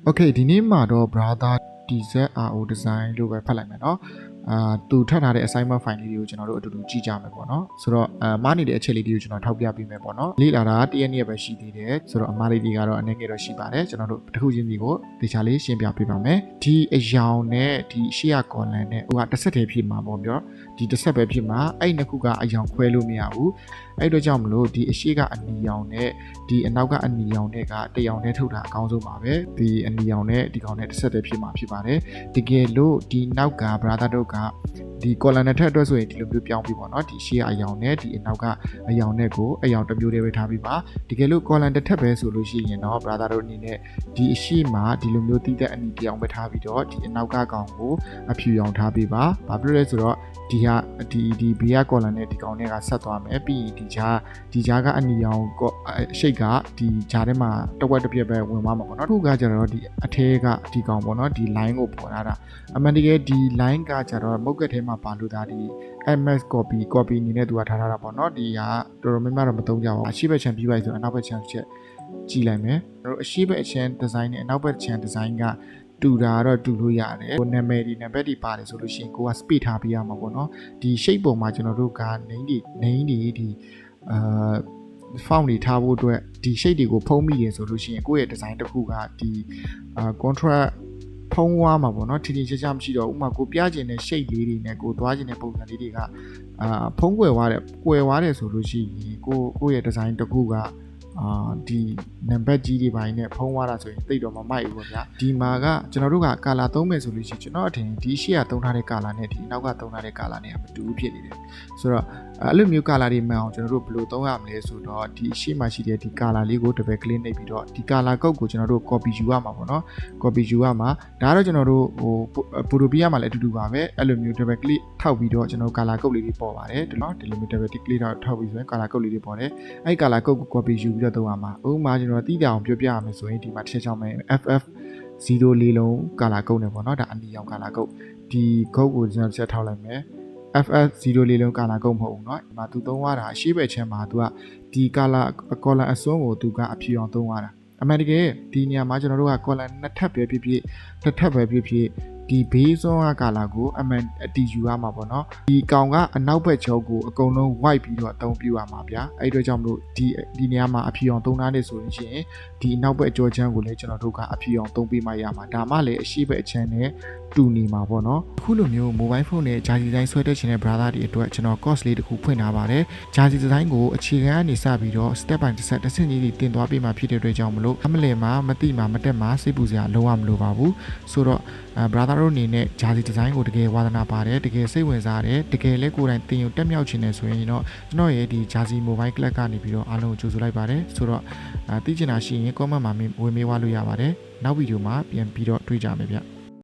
Okay ဒီနေ့မှာတော့ brother TZRO design လို့ပဲဖတ်လိုက်မယ်เนาะသူထပ်ထားတဲ့ assignment file လေးတွေကိုကျွန်တော်တို့အတူတူကြည့်ကြမယ်ပေါ့เนาะဆိုတော့မားနေတဲ့အချက်လေးတွေကိုကျွန်တော်ထောက်ပြပေးမယ်ပေါ့เนาะလေ့လာတာတရက်နေ့ပဲရှိသေးတယ်ဆိုတော့အမားလေးတွေကတော့အနေငယ်တော့ရှိပါတယ်ကျွန်တော်တို့တစ်ခုချင်းစီကိုဒေချာလေးရှင်းပြပေးပါမယ်ဒီအယောင်နဲ့ဒီရှေ့က column နဲ့ဟိုကတစ်ဆက်တည်းဖြစ်မှာပေါ့ပြောဒီတစ်ဆက်ပဲဖြစ်မှာအဲ့နှစ်ခုကအယောင်ခွဲလို့မရဘူးအဲ့တော့ကြောင့်မလို့ဒီအရှိကအနီရောင်နဲ့ဒီအနောက်ကအနီရောင်နဲ့ကတရောင်နဲ့ထုတ်တာအကောင်းဆုံးပါပဲဒီအနီရောင်နဲ့ဒီကောင်နဲ့တစ်ဆက်တည်းဖြစ်မှာဖြစ်ပါတယ်တကယ်လို့ဒီနောက်က brother တို့ကဒီ column နဲ့ထပ်အတွက်ဆိုရင်ဒီလိုမျိုးပြောင်းပြီးပေါ့နော်ဒီရှေ့ကအယောင်နဲ့ဒီအနောက်ကအယောင်နဲ့ကိုအယောင်တစ်မျိုးတည်းပဲထားပြီးပါတကယ်လို့ column တစ်ထပ်ပဲဆိုလို့ရှိရင်တော့ brother တို့အနေနဲ့ဒီအရှိမှာဒီလိုမျိုးတိတဲ့အနီတရောင်ပဲထားပြီးတော့ဒီအနောက်ကကောင်ကိုအဖြူရောင်ထားပြီးပါဘာဖြစ်လို့လဲဆိုတော့ဒီဟာဒီဘေးက column နဲ့ဒီကောင်နဲ့ကဆက်သွားမယ်ပြီးရင်ဒီကြားကအနီရောင်ရှိတ်ကဒီကြားထဲမှာတဝက်တစ်ပြက်ပဲဝင်သွားမှာပေါ့နော်ခုကကြတော့ဒီအထဲကဒီကောင်ပေါ့နော်ဒီ line ကိုပေါ်လာတာအမှန်တကယ်ဒီ line ကကြတော့မုတ်ကက်ထဲမှာပါလို့ဒါဒီ MS copy အနေနဲ့သူကထားတာပေါ့နော်ဒီဟာတော်တော်များများတော့မသုံးကြပါဘူးအရှိဘက်ချန်ပြီးပါဆိုအနောက်ဘက်ချန်ချက်ကြည့်လိုက်မယ်တို့အရှိဘက်ချန် design နဲ့အနောက်ဘက်ချန် design ကတူတာတော့တူလို့ရတယ်ကိုနာမည်ဒီနံပါတ်တွေပါတယ်ဆိုလို့ရှိရင်ကိုက speed ထားပေးရမှာပေါ့နော်ဒီ shape ပုံမှာကျွန်တော်တို့က name တွေဒီfont တွေထားဖို့အတွက်ဒီ shape တွေကိုဖုံးမိတယ်ဆိုလို့ရှိရင်ကိုယ့်ရဲ့ design တစ်ခုကဒီ contrast ဖုံးသွားမှာပေါ့နော်ထင်ထင်ရှားရှားမရှိတော့ဥပမာကိုပြချင်တဲ့ shape လေးတွေနဲ့ကိုသွားချင်တဲ့ပုံစံလေးတွေကဖုံးကွယ်သွားတယ်ဆိုလို့ရှိရင်ကိုယ့်ရဲ့ design တစ်ခုကဒီနံပါတ်ကြီးတွေပိုင်းနဲ့ဖုံးသွားတာဆိုရင်တိတ်တော့မမိုက်ဘူးပေါ့ဗျာဒီမှာကကျွန်တော်တို့က color သုံးမယ်ဆိုလို့ရှိရင်ကျွန်တော်အထင်ဒီရှေ့ကသုံးထားတဲ့ color နဲ့ဒီနောက်ကသုံးထားတဲ့ color နဲ့မတူဘူးဖြစ်နေတယ်ဆိုတော့အဲ့လိုမျိုး color တွေမှန်အောင်ကျွန်တော်တို့ဘယ်လိုသုံးရမလဲဆိုတော့ဒီရှေ့မှာရှိတဲ့ဒီ color လေးကိုတစ်ပယ် clean နှိပ်ပြီးတော့ဒီ color code ကိုကျွန်တော်တို့ copy ယူရမှာပေါ့နော် copy ယူရမှာဒါကတော့ကျွန်တော်တို့ဟို Photoshop မှာလည်းအတူတူပါပဲအဲ့လိုမျိုးတစ်ပယ် click ထောက်ပြီးတော့ကျွန်တော် color code လေးတွေပေါ်ပါတယ်ဒီလိုလိုမျိုးတစ်ပယ် click ထောက်ပြီးဆိုရင် color code လေးတွေပေါ်တယ်အဲ့ color code ကို copy ယူပြီးတော့သုံးရမှာဥပမာကျွန်တော်တိကျအောင်ပြောပြရမယ်ဆိုရင်ဒီမှာတစ်ချက်ချောင်းမယ် FF04 လုံး color code နဲ့ပေါ့နော်ဒါအနီရောင် color code ဒီ code ကိုကျွန်တော်ဆက်ထောက်လိုက်မယ် FF04 လုံး color code မဟုတ်ဘူးเนาะဒီမှာသူသုံးရတာရှေ့ဘက်ချမ်းမှာသူကဒီ color အစွန်းကိုသူကအဖြူအောင်သုံးရတာအမှန်တကယ်ဒီနေရာမှာကျွန်တော်တို့က color နှစ်ထပ်ပဲဖြစ်ဖြစ်တစ်ထပ်ပဲဖြစ်ဖြစ်ဒီဘေးစွန်းက color ကိုအမှန်အတီယူရမှာပေါ့နော်ဒီကောင်ကအနောက်ဘက်ကျောကိုအကုန်လုံး white ပြီးတော့အသုံးပြုရမှာဗျာအဲ့အတွက်ကြောင့်မလို့ဒီနေရာမှာအဖြူအောင်သုံးထားနေဆိုရင်ရှင်ဒီအနောက်ဘက်ကျောချမ်းကိုလည်းကျွန်တော်တို့ကအဖြူအောင်သုံးပေးမှရမှာဒါမှလည်းအရှိဘက်အချမ်းနဲ့တူနေမှာပေါ့နော်အခုလိုမျိုး mobile phone နဲ့ Jersey design ဆွဲတက်ချင်တဲ့ brother တွေအတွက်ကျွန်တော် course လေးတစ်ခုဖွင့်ထားပါတယ် Jersey design ကိုအခြေခံကနေစပြီးတော့ step by step တစ်ဆင့်ကြီးတင်သွားပေးမှဖြစ်တဲ့အတွက်ကြောင့်မလို့အမလင်မှာမတိမှာမတက်မှာစိတ်ပူစရာလုံးဝမလိုပါဘူးဆိုတော့brother တို့အနေနဲ့ Jersey design ကိုတကယ်ဝါသနာပါတယ်တကယ်စိတ်ဝင်စားတယ်တကယ်လည်းကိုယ်တိုင်တင်ယူတက်မြောက်ချင်တယ်ဆိုရင်တော့ကျွန်တော်ရဲ့ဒီ Jersey mobile club ကနေပြီးတော့အားလုံးကိုကြိုဆိုလိုက်ပါတယ်ဆိုတော့သိချင်တာရှိရင် comment မှာဝင်မေးဝါလို့ရပါတယ်နောက်ဗီဒီယိုမှာပြန်ပြီးတော့တွေ့ကြမယ်ဗျ